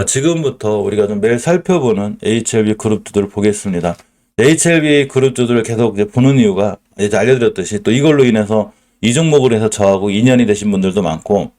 지금부터 우리가 좀 매일 살펴보는 HLB 그룹주들을 보겠습니다. HLB 그룹주들을 계속 이제 보는 이유가 이제 알려드렸듯이 또 이걸로 인해서 이 종목을 해서 저하고 인연이 되신 분들도 많고,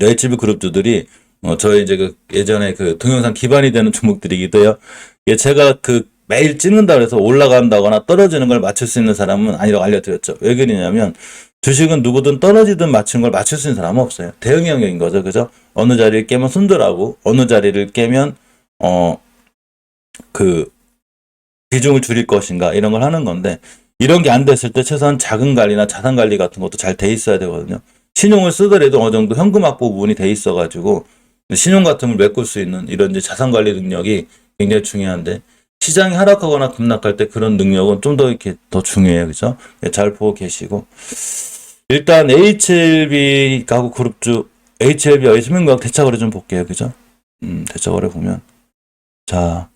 HLB 그룹주들이 저희 이제 예전에 동영상 기반이 되는 종목들이기도 해요. 제가 매일 찍는다 그래서 올라간다거나 떨어지는 걸 맞출 수 있는 사람은 아니라고 알려드렸죠. 왜 그러냐면 주식은 누구든 떨어지든 맞춘 걸 맞출 수 있는 사람은 없어요. 대응 영역인 거죠. 그죠? 어느 자리를 깨면 손절하고 어느 자리를 깨면 비중을 줄일 것인가 이런 걸 하는 건데, 이런 게 안 됐을 때 최소한 자금 관리나 자산 관리 같은 것도 잘 돼 있어야 되거든요. 신용을 쓰더라도 어느 정도 현금 확보 부분이 돼 있어가지고 신용 같은 걸 메꿀 수 있는 이런 이제 자산 관리 능력이 굉장히 중요한데, 시장이 하락하거나 급락할 때 그런 능력은 좀 더 이렇게 더 중요해요. 그죠? 잘 보고 계시고. 일단 HLB 가구 그룹주, HLB 생명과학 대차거래 좀 볼게요. 그죠? 대차거래 보면. 자,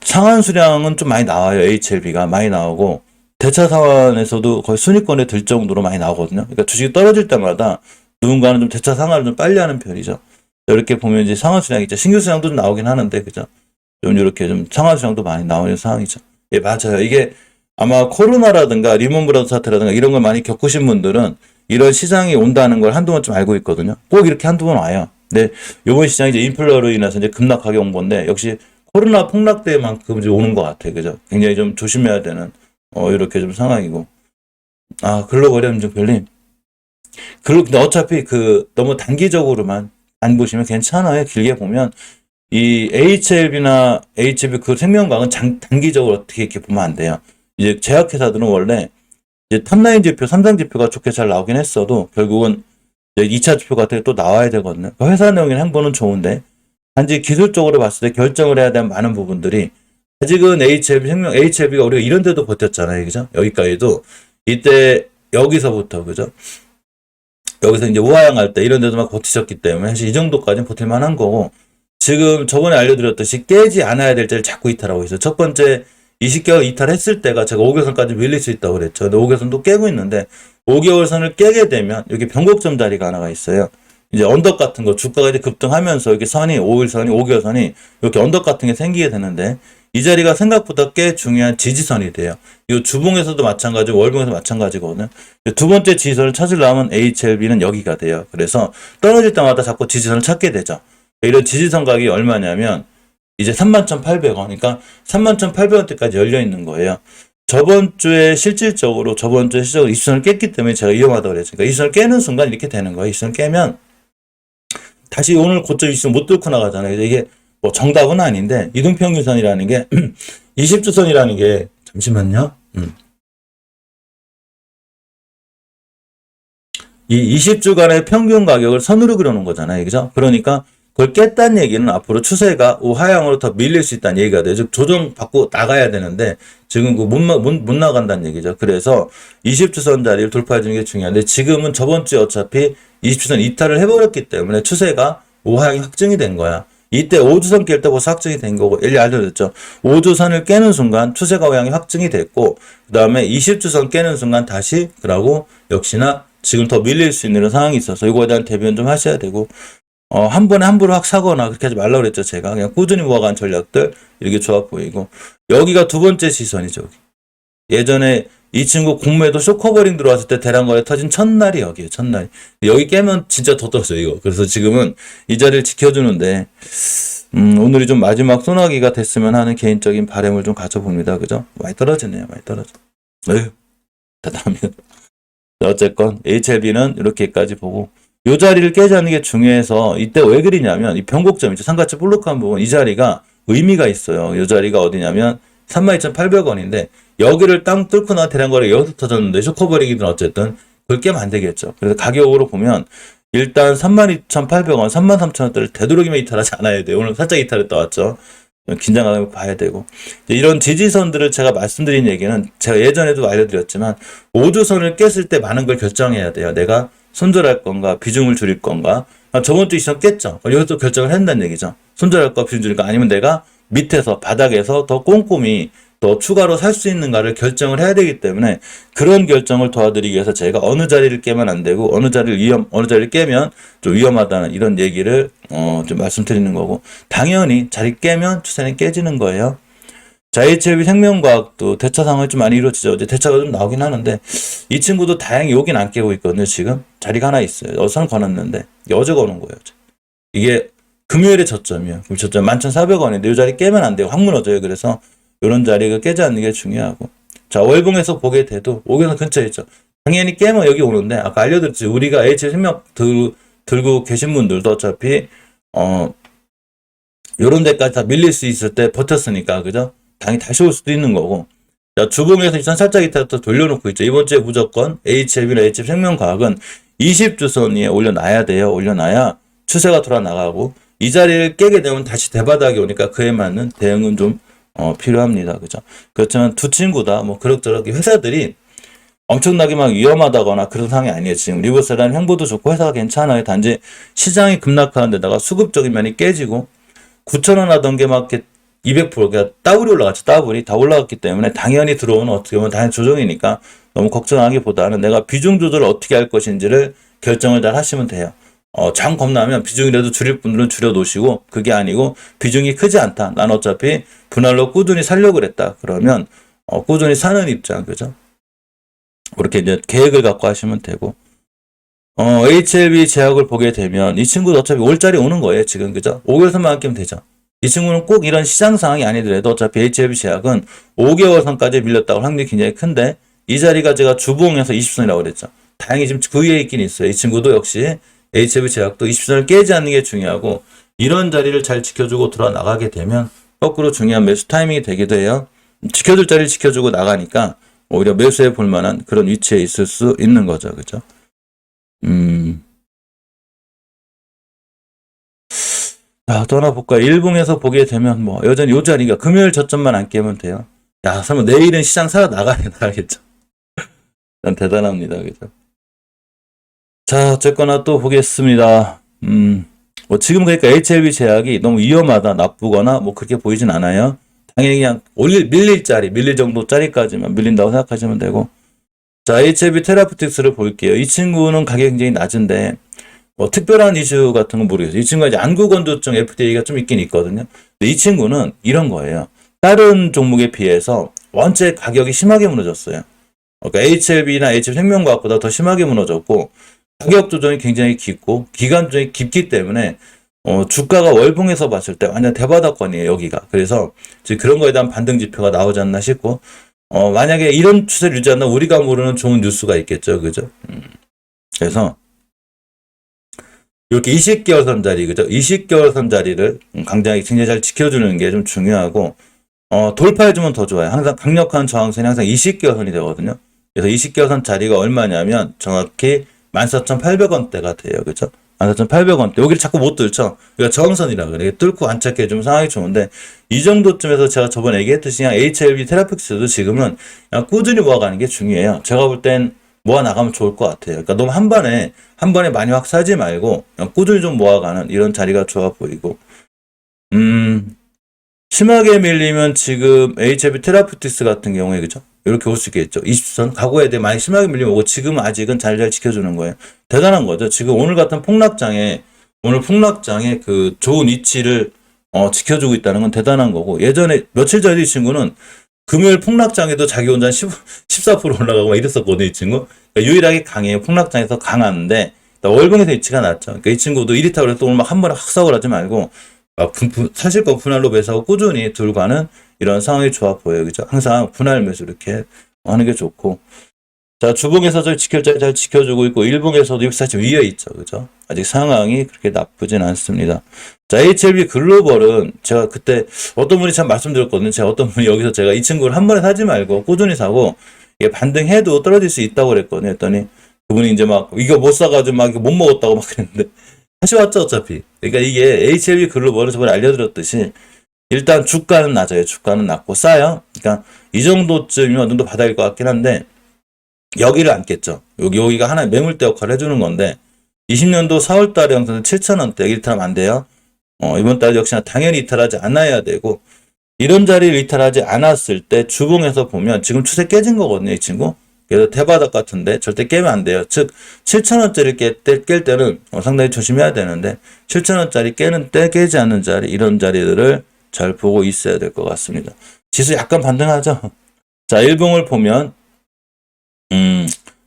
상한 수량은 좀 많이 나와요. HLB가 많이 나오고, 대차 상환에서도 거의 순위권에 들 정도로 많이 나오거든요. 그러니까 주식이 떨어질 때마다 누군가는 좀 대차 상환을 좀 빨리 하는 편이죠. 이렇게 보면 이제 상한 수량이 있죠. 신규 수량도 좀 나오긴 하는데, 그죠? 좀 이렇게 좀 상한 수량도 많이 나오는 상황이죠. 예, 맞아요. 이게 아마 코로나라든가 리먼 브라더 사태라든가 이런 걸 많이 겪으신 분들은 이런 시장이 온다는 걸 한동안 좀 알고 있거든요. 꼭 이렇게 한두 번 와요. 근데 이번 시장이 이제 인플레로 인해서 이제 급락하게 온 건데, 역시 코로나 폭락 때만큼 이제 오는 것 같아요. 그죠? 굉장히 좀 조심해야 되는, 이렇게 좀 상황이고. 근로거래임증 별님. 근데 어차피 너무 단기적으로만 안 보시면 괜찮아요. 길게 보면. 이 HLB나 HLB 생명과학은 단기적으로 어떻게 이렇게 보면 안 돼요. 이제 제약회사들은 원래 이제 탑라인 지표, 3장 지표가 좋게 잘 나오긴 했어도 결국은 이제 2차 지표 같은 게 또 나와야 되거든요. 회사 내용이나 행보는 좋은데 단지 기술적으로 봤을 때 결정을 해야 되는 많은 부분들이, 아직은 HLB가 우리가 이런 데도 버텼잖아요. 그죠? 여기까지도. 이때 여기서부터, 그죠? 여기서 이제 우하향할 때 이런 데도 막 버티셨기 때문에 사실 이 정도까지는 버틸 만한 거고, 지금 저번에 알려드렸듯이 깨지 않아야 될 때를 자꾸 이탈하고 있어요. 첫 번째 20개월 이탈했을 때가 제가 5개월선까지 밀릴 수 있다고 그랬죠. 근데 5개월선도 깨고 있는데, 5개월선을 깨게 되면 여기 변곡점 자리가 하나가 있어요. 이제 언덕 같은 거, 주가가 이제 급등하면서 이렇게 5개월선이 이렇게 언덕 같은 게 생기게 되는데, 이 자리가 생각보다 꽤 중요한 지지선이 돼요. 이 주봉에서도 마찬가지고 월봉에서 마찬가지거든요. 두 번째 지지선을 찾으려면 HLB는 여기가 돼요. 그래서 떨어질 때마다 자꾸 지지선을 찾게 되죠. 이런 지지선 가격이 얼마냐면 이제 31,800원, 그러니까 31,800원대까지 열려 있는 거예요. 저번 주에 실질적으로 20선을 깼기 때문에 제가 위험하다고 그랬죠. 그러니까 20선을 깨는 순간 이렇게 되는 거예요. 20선을 깨면 다시 오늘 고점 20선 못 뚫고 나가잖아요. 이게 뭐 정답은 아닌데, 이동평균선이라는 게 20주선이라는 게, 잠시만요. 이 20주간의 평균 가격을 선으로 그려놓은 거잖아요. 그죠? 그러니까 그걸 깼다는 얘기는 앞으로 추세가 우하향으로 더 밀릴 수 있다는 얘기가 돼요. 즉 조정받고 나가야 되는데 지금 못 나간다는 얘기죠. 그래서 20주선 자리를 돌파해 주는 게 중요한데, 지금은 저번 주에 어차피 20주선 이탈을 해버렸기 때문에 추세가 우하향이 확정이 된 거야. 이때 5주선 깰 때 벌써 확정이 된 거고, 알려줬죠. 5주선을 깨는 순간 추세가 우하향이 확정이 됐고, 그 다음에 20주선 깨는 순간 다시, 그러고 역시나 지금 더 밀릴 수 있는 상황이 있어서 이거에 대한 대비는 좀 하셔야 되고, 한 번에 함부로 확 사거나 그렇게 하지 말라고 그랬죠. 제가 그냥 꾸준히 모아간 전략들 이렇게 좋아 보이고, 여기가 두 번째 시선이죠. 여기. 예전에 이 친구 공매도 쇼커버링 들어왔을 때 대량거래 터진 첫날이 여기에요. 첫날이. 여기 깨면 진짜 더 떨어져요, 이거. 그래서 지금은 이 자리를 지켜주는데, 오늘이 좀 마지막 소나기가 됐으면 하는 개인적인 바람을 좀 가져봅니다. 그죠? 많이 떨어지네요. 많이 떨어져. 에휴, 대단합니다. 어쨌건 HLB는 이렇게까지 보고, 이 자리를 깨지 않는 게 중요해서, 이때 왜 그리냐면 이 변곡점 있죠. 삼각지 볼록한 부분, 이 자리가 의미가 있어요. 이 자리가 어디냐면 32,800원인데 여기를 땅 뚫고 나 대량거래 여기서 터졌는데 쇼커버링이든 어쨌든 그걸 깨면 안 되겠죠. 그래서 가격으로 보면 일단 32,800원, 33,000원대를 되도록이면 이탈하지 않아야 돼요. 오늘 살짝 이탈했다 왔죠. 긴장감을 봐야 되고, 이런 지지선들을 제가 말씀드린 얘기는 제가 예전에도 알려드렸지만 5주선을 깼을 때 많은 걸 결정해야 돼요. 내가 손절할 건가, 비중을 줄일 건가. 저번 주 이선 깼죠. 여기서 결정을 한다는 얘기죠. 손절할 거, 비중 줄일 거, 아니면 내가 밑에서 바닥에서 더 꼼꼼히 더 추가로 살 수 있는가를 결정을 해야 되기 때문에 그런 결정을 도와드리기 위해서 제가 어느 자리를 깨면 안 되고 어느 자리를 깨면 좀 위험하다는 이런 얘기를 좀 말씀드리는 거고, 당연히 자리 깨면 추세는 깨지는 거예요. 자, HLB 생명과학도 대차 상황이 좀 많이 이루어지죠. 이제 대차가 좀 나오긴 하는데 이 친구도 다행히 여긴 안 깨고 있거든요. 지금 자리가 하나 있어요. 어선 거놨는데 어제 거는 거예요. 이게 금요일에 저점이에요. 그럼 저점 11,400원인데 이 자리 깨면 안 돼요. 확 무너져요. 그래서 이런 자리가 깨지 않는 게 중요하고, 자, 월봉에서 보게 돼도 5개선 근처에 있죠. 당연히 깨면 여기 오는데 아까 알려드렸지. 우리가 HLB 생명 들고 계신 분들도 어차피 요런 데까지 다 밀릴 수 있을 때 버텼으니까, 그죠? 당연히 다시 올 수도 있는 거고. 자, 주봉에서 일단 살짝 이따가 돌려놓고 있죠. 이번 주에 무조건 HLB나 HLB 생명과학은 20주선 위에 올려놔야 돼요. 올려놔야 추세가 돌아 나가고, 이 자리를 깨게 되면 다시 대바닥이 오니까 그에 맞는 대응은 좀 필요합니다. 그죠? 그렇지만 두 친구 다 뭐 그럭저럭 회사들이 엄청나게 막 위험하다거나 그런 상황이 아니에요. 지금 리버스라는 행보도 좋고 회사가 괜찮아요. 단지 시장이 급락하는 데다가 수급적인 면이 깨지고 9,000원 하던 게 막 이렇게 200% 그러니까 더블이 올라갔죠. 더블이 다 올라갔기 때문에 당연히 들어오는 어떻게 보면 당연히 조정이니까 너무 걱정하기보다는 내가 비중 조절을 어떻게 할 것인지를 결정을 잘 하시면 돼요. 장 겁나면 비중이라도 줄일 분들은 줄여 놓으시고, 그게 아니고 비중이 크지 않다. 난 어차피 분할로 꾸준히 살려고 그랬다. 그러면 꾸준히 사는 입장, 그죠? 그렇게 이제 계획을 갖고 하시면 되고, HLB 제약을 보게 되면 이 친구도 어차피 올자리 오는 거예요. 지금, 그죠? 5개월선만 끼면 되죠. 이 친구는 꼭 이런 시장 상황이 아니더라도 어차피 HLB 제약은 5개월 선까지 밀렸다고 확률이 굉장히 큰데, 이 자리가 제가 주봉에서 20선이라고 그랬죠. 다행히 지금 그 위에 있긴 있어요. 이 친구도 역시 HLB 제약도 20선을 깨지 않는 게 중요하고, 이런 자리를 잘 지켜주고 들어 나가게 되면 거꾸로 중요한 매수 타이밍이 되기도 해요. 지켜줄 자리를 지켜주고 나가니까 오히려 매수해 볼 만한 그런 위치에 있을 수 있는 거죠. 그죠? 자, 또 하나 볼까요? 일봉에서 보게 되면 뭐 여전히 요 자리가 금요일 저점만 안 깨면 돼요. 야, 설마 내일은 시장 살아 나가겠죠? 난 대단합니다. 그죠? 자, 어쨌거나 또 보겠습니다. 뭐 지금 그러니까 HLB 제약이 너무 위험하다, 나쁘거나 뭐 그렇게 보이진 않아요. 당연히 그냥 밀릴 정도짜리까지만 밀린다고 생각하시면 되고. 자, HLB 테라푸틱스를 볼게요. 이 친구는 가격이 굉장히 낮은데 뭐 특별한 이슈 같은 건 모르겠어요. 이 친구가 이제 안구건조증 FDA가 좀 있긴 있거든요. 근데 이 친구는 이런 거예요. 다른 종목에 비해서 원체 가격이 심하게 무너졌어요. 그러니까 HLB나 HLB 생명과학보다 더 심하게 무너졌고, 가격 조정이 굉장히 깊고 기간 조정이 깊기 때문에 주가가 월봉에서 봤을 때 완전 대바닥권이에요, 여기가. 그래서 지금 그런 거에 대한 반등 지표가 나오지 않나 싶고, 만약에 이런 추세를 유지한다면 우리가 모르는 좋은 뉴스가 있겠죠, 그죠? 그래서 이렇게 20개월 선 자리, 그죠? 20개월 선 자리를 굉장히 잘 지켜주는 게 좀 중요하고, 돌파해주면 더 좋아요. 항상 강력한 저항선이 항상 20개월 선이 되거든요. 그래서 20개월 선 자리가 얼마냐면 정확히 14,800원대가 돼요. 그죠? 14,800원대. 여기를 자꾸 못 뚫죠? 그러니까 저항선이라 그래. 뚫고 안착해주면 상황이 좋은데, 이 정도쯤에서 제가 저번에 얘기했듯이 그냥 HLB 테라픽스도 지금은 그냥 꾸준히 모아가는 게 중요해요. 제가 볼 땐 모아나가면 좋을 것 같아요. 그러니까 너무 한 번에 많이 확 사지 말고 그냥 꾸준히 좀 모아가는 이런 자리가 좋아 보이고, 심하게 밀리면 지금 HLB 테라푸틱스 같은 경우에, 그죠? 이렇게 올 수 있겠죠. 20선 과거에 대해 많이 심하게 밀리면 오고, 지금은 아직은 잘 지켜주는 거예요. 대단한 거죠. 지금 오늘 같은 폭락장에 그 좋은 위치를 지켜주고 있다는 건 대단한 거고, 예전에 며칠 전에 이 친구는 금요일 폭락장에도 자기 혼자 14% 올라가고 막 이랬었거든요, 이 친구. 그러니까 유일하게 강해요. 폭락장에서 강한데 월봉에서 위치가 낮죠. 그러니까 이 친구도 이리 타고 그래서 오늘 막 한 번에 확 사고 하지 말고 사실 거 분할로 매수하고 꾸준히 들고 가는 이런 상황이 좋아 보여요. 그죠? 항상 분할 매수 이렇게 하는 게 좋고. 자, 주봉에서 잘 지켜주고 있고, 일봉에서도 사실 위에 있죠. 그죠? 아직 상황이 그렇게 나쁘진 않습니다. 자, HLB 글로벌은 제가 그때 어떤 분이 참 말씀드렸거든요. 어떤 분이 여기서 제가 이 친구를 한 번에 사지 말고 꾸준히 사고, 이게 반등해도 떨어질 수 있다고 그랬거든요. 했더니 그분이 이제 막 이거 못 사가지고 막 이거 못 먹었다고 막 그랬는데, 다시 왔죠, 어차피. 그러니까 이게 HLB 글로벌은 저번에 알려드렸듯이 일단 주가는 낮아요. 주가는 낮고 싸요. 그러니까 이 정도쯤이면 어느 정도 바닥일 것 같긴 한데, 여기를 안 깼죠. 여기가 하나의 매물대 역할을 해주는 건데, 20년도 4월 달에 영상은 7,000원대, 여기 이탈하면 안 돼요. 이번 달 역시나 당연히 이탈하지 않아야 되고, 이런 자리를 이탈하지 않았을 때 주봉에서 보면 지금 추세 깨진 거거든요, 이 친구. 그래서 대바닥 같은데 절대 깨면 안 돼요. 즉 7,000원짜리 깰 때는 상당히 조심해야 되는데 7,000원짜리 깨는 때 깨지 않는 자리, 이런 자리들을 잘 보고 있어야 될 것 같습니다. 지수 약간 반등하죠. 자, 일봉을 보면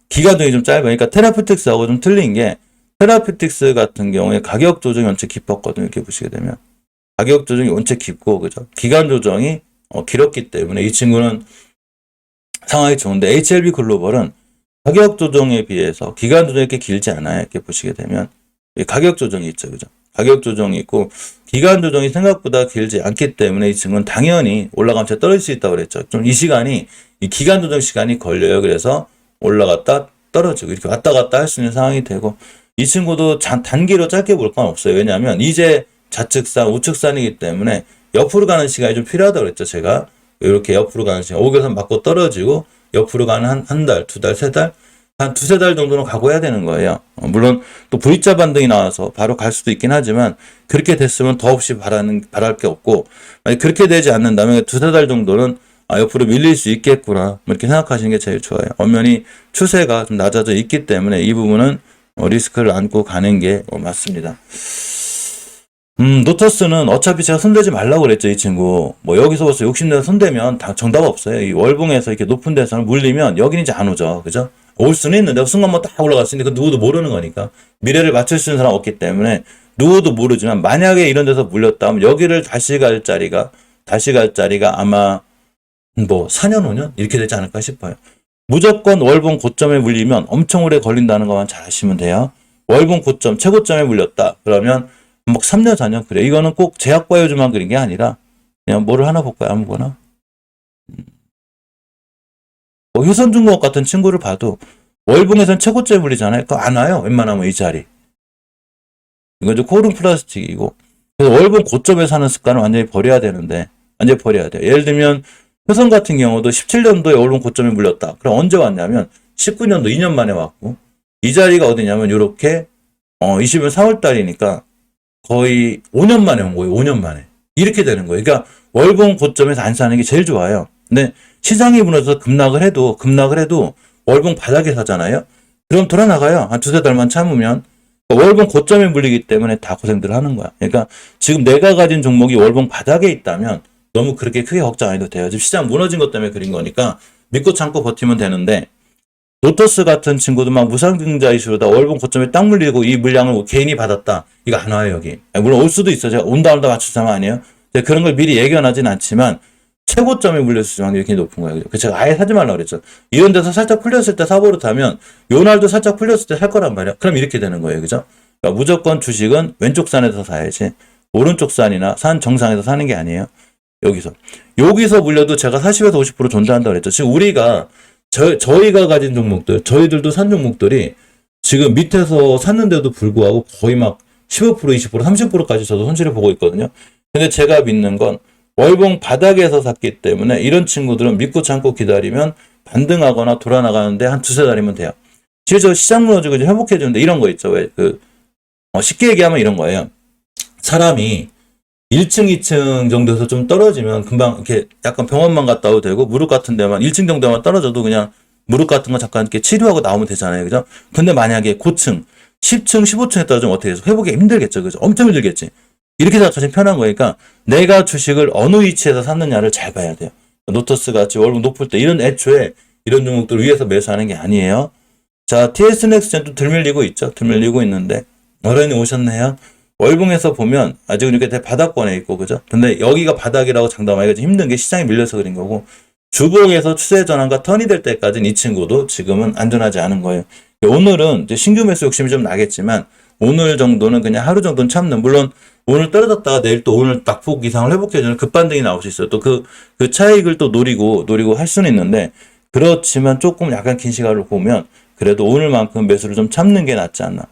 기간동이 좀 짧으니까 테라퓨틱스하고 좀 틀린 게, 테라퓨틱스 같은 경우에 가격 조정이 원체 깊었거든요. 이렇게 보시게 되면 가격 조정이 원체 깊고, 그죠? 기간 조정이 길었기 때문에 이 친구는 상황이 좋은데, HLB 글로벌은 가격 조정에 비해서 기간 조정이 이렇게 길지 않아요. 이렇게 보시게 되면 가격 조정이 있죠, 그죠? 가격 조정이 있고 기간 조정이 생각보다 길지 않기 때문에 이 친구는 당연히 올라가면 떨어질 수 있다고 그랬죠. 좀 이 시간이, 이 기간 조정 시간이 걸려요. 그래서 올라갔다 떨어지고 이렇게 왔다 갔다 할 수 있는 상황이 되고, 이 친구도 단기로 짧게 볼 건 없어요. 왜냐하면 이제 좌측산, 우측산이기 때문에 옆으로 가는 시간이 좀 필요하다고 그랬죠. 제가 이렇게 옆으로 가는 시간, 5개선 맞고 떨어지고 옆으로 가는 한 달, 두 달, 세 달, 한 두세 달 정도는 각오해야 되는 거예요. 물론 또 V자 반등이 나와서 바로 갈 수도 있긴 하지만, 그렇게 됐으면 더없이 바랄 게 없고, 만약 그렇게 되지 않는다면 두세 달 정도는 옆으로 밀릴 수 있겠구나, 이렇게 생각하시는 게 제일 좋아요. 엄연히 추세가 좀 낮아져 있기 때문에 이 부분은 리스크를 안고 가는 게 맞습니다. 노터스는 어차피 제가 손대지 말라고 그랬죠, 이 친구. 뭐 여기서 벌써 욕심내서 손대면 다 정답 없어요. 이 월봉에서 이렇게 높은 데서 물리면 여기는 이제 안 오죠. 그죠? 올 수는 있는데 순간 뭐 딱 올라갔으니까 누구도 모르는 거니까. 미래를 맞출 수 있는 사람 없기 때문에 누구도 모르지만, 만약에 이런 데서 물렸다면 여기를 다시 갈 자리가 아마 뭐 4년 5년 이렇게 되지 않을까 싶어요. 무조건 월봉 고점에 물리면 엄청 오래 걸린다는 것만 잘 아시면 돼요. 월봉 고점, 최고점에 물렸다 그러면 막 3년 4년 그래. 이거는 꼭 제약바이오주만 그린 게 아니라 그냥 뭐를 하나 볼까요? 아무거나. 뭐 효선중공업 같은 친구를 봐도 월봉에선 최고점에 물리잖아요. 그거 안 와요. 웬만하면 이 자리. 이건 이제 코른 플라스틱이고. 그래서 월봉 고점에 사는 습관을 완전히 버려야 되는데, 완전히 버려야 돼요. 예를 들면 효선 같은 경우도 17년도에 월봉 고점에 물렸다. 그럼 언제 왔냐면 19년도 2년 만에 왔고, 이 자리가 어디냐면 이렇게 20년 4월 달이니까 거의 5년 만에 온 거예요. 5년 만에. 이렇게 되는 거예요. 그러니까 월봉 고점에서 안 사는 게 제일 좋아요. 근데 시장이 무너져서 급락을 해도 월봉 바닥에 사잖아요. 그럼 돌아 나가요. 한 두세 달만 참으면. 그러니까 월봉 고점에 물리기 때문에 다 고생들 하는 거야. 그러니까 지금 내가 가진 종목이 월봉 바닥에 있다면 너무 그렇게 크게 걱정 안 해도 돼요. 지금 시장 무너진 것 때문에 그린 거니까 믿고 참고 버티면 되는데, 노터스 같은 친구도 막 무상증자 이슈로다 월봉 고점에 딱 물리고 이 물량을 개인이 받았다. 이거 안 와요, 여기. 물론 올 수도 있어. 제가 온다 맞출 사람 아니에요. 그런 걸 미리 예견하진 않지만 최고점에 물렸을 확률이 굉장히 높은 거예요. 그래서 제가 아예 사지 말라고 그랬죠. 이런 데서 살짝 풀렸을 때 사버릇하면 요 날도 살짝 풀렸을 때 살 거란 말이야. 그럼 이렇게 되는 거예요. 그죠? 그러니까 무조건 주식은 왼쪽 산에서 사야지 오른쪽 산이나 산 정상에서 사는 게 아니에요. 여기서 물려도 제가 40에서 50% 존재한다고 그랬죠. 지금 우리가 저희가 가진 종목들, 저희들도 산 종목들이 지금 밑에서 샀는데도 불구하고 거의 막 15%, 20%, 30%까지 저도 손실을 보고 있거든요. 근데 제가 믿는 건 월봉 바닥에서 샀기 때문에 이런 친구들은 믿고 참고 기다리면 반등하거나 돌아나가는데 한 두세 달이면 돼요. 실제로 시장 무너지고 이제 회복해주는데 이런 거 있죠. 왜 쉽게 얘기하면 이런 거예요. 사람이 1층, 2층 정도에서 좀 떨어지면 금방 이렇게 약간 병원만 갔다 와도 되고, 무릎 같은 데만 1층 정도만 떨어져도 그냥 무릎 같은 거 잠깐 이렇게 치료하고 나오면 되잖아요. 그죠? 근데 만약에 고층 10층, 15층에 떨어지면 어떻게 해서 회복이 힘들겠죠. 그죠? 엄청 힘들겠지. 이렇게 생각하시면 편한 거니까 내가 주식을 어느 위치에서 샀느냐를 잘 봐야 돼요. 노터스 같이 월봉 높을 때 애초에 이런 종목들 위에서 매수하는 게 아니에요. 자, TS 넥스트는 또 들밀리고 있죠. 들밀리고 있는데 어른이 오셨네요. 월봉에서 보면 아직은 이렇게 바닥권에 있고, 그죠? 근데 여기가 바닥이라고 장담하기가 좀 힘든 게 시장이 밀려서 그린 거고, 주봉에서 추세 전환과 턴이 될 때까지는 이 친구도 지금은 안전하지 않은 거예요. 오늘은 이제 신규 매수 욕심이 좀 나겠지만 오늘 정도는 그냥 하루 정도는 참는, 물론 오늘 떨어졌다가 내일 또 오늘 낙폭 이상을 회복해주는 급반등이 나올 수 있어요. 또 그 차익을 또 노리고 할 수는 있는데, 그렇지만 조금 약간 긴 시간을 보면 그래도 오늘만큼 매수를 좀 참는 게 낫지 않나.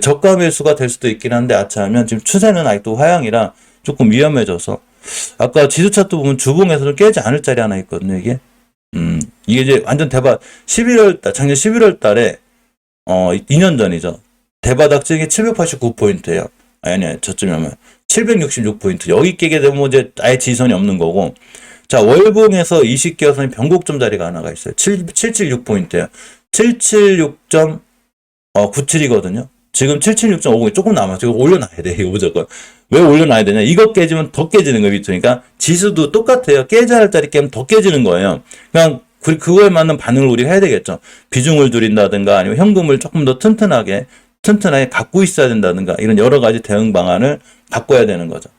저가 매수가 될 수도 있긴 한데 아차하면 지금 추세는 아직도 하향이라 조금 위험해져서, 아까 지수 차트 보면 주봉에서는 깨지 않을 자리 하나 있거든요. 이게 이제 완전 대박. 작년 11월 달에 2년 전이죠. 대바닥 찍이 789포인트예요. 아니, 저점이면 766포인트. 여기 깨게 되면 뭐 이제 아예 지선이 없는 거고. 자, 월봉에서 20개선이 변곡점 자리가 하나가 있어요. 776포인트예요. 776.97이거든요. 지금 776.50이 조금 남았죠. 이거 올려놔야 돼, 이거 무조건. 왜 올려놔야 되냐? 이거 깨지면 더 깨지는 거예요, 비트코인. 그러니까 지수도 똑같아요. 깨져야 할 자리 깨면 더 깨지는 거예요. 그냥 그거에 맞는 반응을 우리가 해야 되겠죠. 비중을 줄인다든가 아니면 현금을 조금 더 튼튼하게 갖고 있어야 된다든가 이런 여러 가지 대응 방안을 바꿔야 되는 거죠.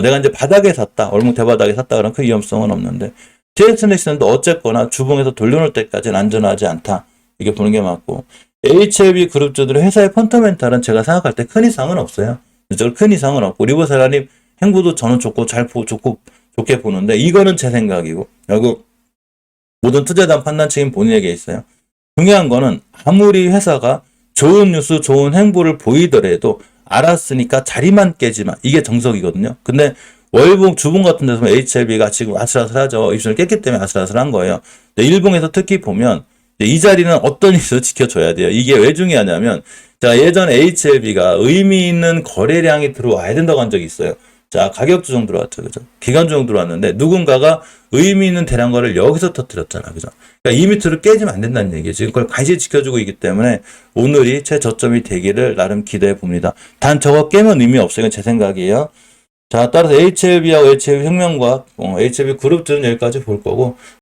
내가 이제 바닥에 샀다, 월목 대바닥에 샀다 그러면 그 위험성은 없는데, TX넥슨도 어쨌거나 주봉에서 돌려놓을 때까지는 안전하지 않다. 이게 보는 게 맞고, HLB 그룹주들의 회사의 펀더멘탈은 제가 생각할 때 큰 이상은 없어요. 큰 이상은 없고, 리버사라님 행보도 저는 좋게 보는데, 이거는 제 생각이고, 결국 모든 투자단 판단 책임 본인에게 있어요. 중요한 거는 아무리 회사가 좋은 뉴스, 좋은 행보를 보이더라도 알았으니까 자리만 깨지 마. 이게 정석이거든요. 근데 월봉, 주봉 같은 데서 HLB가 지금 아슬아슬하죠. 입술을 깼기 때문에 아슬아슬한 거예요. 근데 일봉에서 특히 보면 이 자리는 어떤 일도 지켜줘야 돼요. 이게 왜 중요하냐면, 자, 예전 HLB가 의미 있는 거래량이 들어와야 된다고 한 적이 있어요. 자, 가격 조정 들어왔죠. 그죠? 기간 조정 들어왔는데 누군가가 의미 있는 대량 거래를 여기서 터뜨렸잖아. 그죠? 그러니까 이 밑으로 깨지면 안 된다는 얘기예요. 지금 그걸 관시 지켜주고 있기 때문에 오늘이 최저점이 되기를 나름 기대해 봅니다. 단 저거 깨면 의미 없어요. 이건 제 생각이에요. 자, 따라서 HLB하고 HLB 혁명과학, HLB 그룹들은 여기까지 볼 거고,